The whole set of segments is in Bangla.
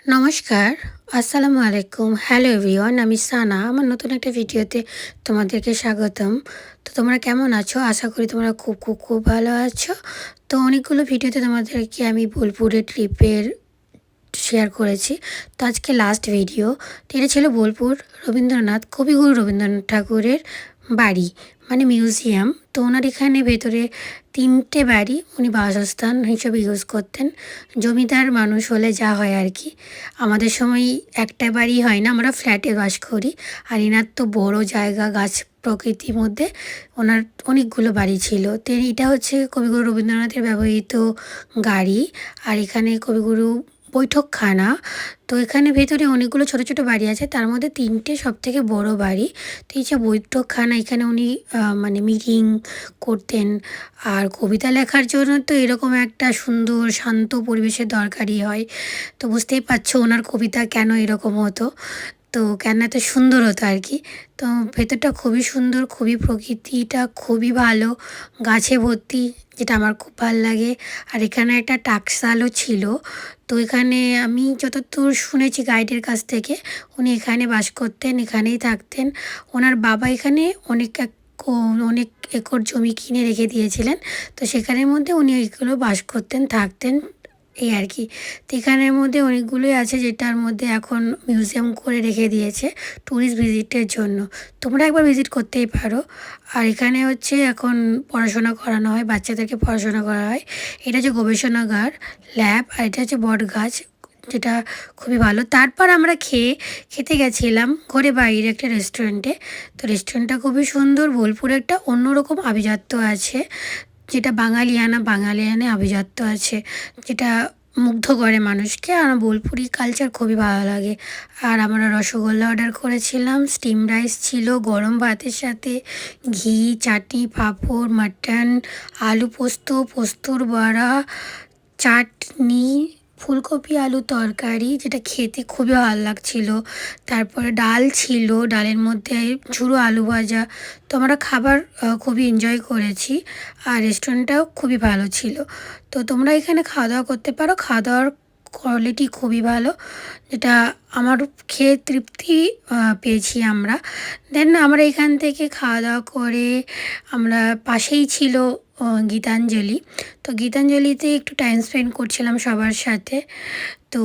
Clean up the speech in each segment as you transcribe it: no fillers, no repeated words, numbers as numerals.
নমস্কার, আসসালামু আলাইকুম। হ্যালো এভরিওয়ান, আমি সানা। আমার নতুন একটা ভিডিওতে তোমাদেরকে স্বাগতম। তো তোমরা কেমন আছো? আশা করি তোমরা খুব ভালো আছো। তো অনেকগুলো ভিডিওতে তোমাদেরকে আমি বোলপুরের ট্রিপের শেয়ার করেছি। তো আজকে লাস্ট ভিডিও। তো এটা ছিল বোলপুর কবিগুরু রবীন্দ্রনাথ ঠাকুরের বাড়ি, মানে মিউজিয়াম। তো ওনার এখানে ভেতরে 3টে বাড়ি উনি বাসস্থান হিসেবে ইউজ করতেন। জমিদার মানুষ হলে যা হয় আর কি। আমাদের সময় একটা বাড়ি হয় না, আমরা ফ্ল্যাটে বাস করি। আর এনার তো বড় জায়গা, গাছ প্রকৃতির মধ্যে ওনার অনেকগুলো বাড়ি ছিল। তো এটা হচ্ছে কবিগুরু রবীন্দ্রনাথের ব্যবহৃত গাড়ি। আর এখানে কবিগুরু বৈঠকখানা। তো এখানে ভেতরে অনেকগুলো ছোট ছোট বাড়ি আছে, তার মধ্যে 3টে সবথেকে বড় বাড়ি। তো এই যে বৈঠকখানা, এখানে উনি মানে মিটিং করতেন। আর কবিতা লেখার জন্য তো এরকম একটা সুন্দর শান্ত পরিবেশের দরকারই হয়। তো বুঝতেই পারছো ওনার কবিতা কেন এরকম হতো, তো কেন এত সুন্দর হতো আর কি। তো ভেতরটা খুবই সুন্দর, খুবই প্রকৃতিটা খুবই ভালো, গাছে ভর্তি, যেটা আমার খুব ভাল লাগে। আর এখানে একটা টাকশালও ছিল। তো এখানে আমি যতদূর শুনেছি গাইডের কাছ থেকে, উনি এখানে বাস করতেন, এখানেই থাকতেন। ওনার বাবা এখানে অনেক একর জমি কিনে রেখে দিয়েছিলেন। তো সেখানের মধ্যে উনি এইগুলো বাস করতেন, থাকতেন, এই আর কি। তো এখানের মধ্যে অনেকগুলোই আছে, যেটার মধ্যে এখন মিউজিয়াম করে রেখে দিয়েছে ট্যুরিস্ট ভিজিটের জন্য। তোমরা একবার ভিজিট করতেই পারো। আর এখানে হচ্ছে এখন পড়াশোনা করানো হয়, বাচ্চাদেরকে পড়াশোনা করা হয়। এটা হচ্ছে গবেষণাগার, ল্যাব। আর এটা হচ্ছে বট গাছ, যেটা খুবই ভালো। তারপর আমরা খেতে গেছিলাম ঘরে বাইরে একটা রেস্টুরেন্টে। তো রেস্টুরেন্টটা খুবই সুন্দর। বোলপুরে একটা অন্যরকম আভিজাত্য আছে, যেটা বাঙালিয়ানা আভিজাত্য আছে, যেটা মুগ্ধ করে মানুষকে। আর বোলপুরি কালচার খুবই ভালো লাগে। আর আমরা রসগোল্লা অর্ডার করেছিলাম, স্টিম রাইস ছিল গরম ভাতের সাথে, ঘি, চাটনি, পাঁপড়, মাটন, আলু পোস্ত, পোস্তর বড়া, চাটনি, ফুলকপি আলু তরকারি, যেটা খেতে খুবই ভালো লাগছিল। তারপরে ডাল ছিল, ডালের মধ্যে ঝুরো আলু ভাজা। তো আমরা খাবার খুবই এনজয় করেছি। আর রেস্টুরেন্টটাও খুবই ভালো ছিল। তো তোমরা এখানে খাওয়া দাওয়া করতে পারো। খাওয়া দাওয়ার কোয়ালিটি খুবই ভালো, যেটা আমার খেয়ে তৃপ্তি পেয়েছি আমরা। দেন আমরা এখান থেকে খাওয়া দাওয়া করে আমরা পাশেই ছিল গীতাঞ্জলি। তো গীতাঞ্জলিতে একটু টাইম স্পেন্ড করছিলাম সবার সাথে। তো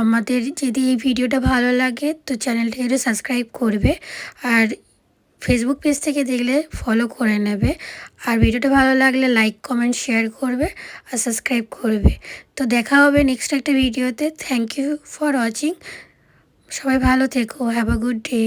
আমাদের যদি এই ভিডিওটা ভালো লাগে তো চ্যানেলটাকে একটু সাবস্ক্রাইব করবে। আর ফেসবুক পেজ থেকে দেখলে ফলো করে নেবে। আর ভিডিওটা ভালো লাগলে লাইক, কমেন্ট, শেয়ার করবে আর সাবস্ক্রাইব করবে। তো দেখা হবে নেক্সট একটা ভিডিওতে। Thank you for watching. সবাই ভালো থেকো। Have a good day.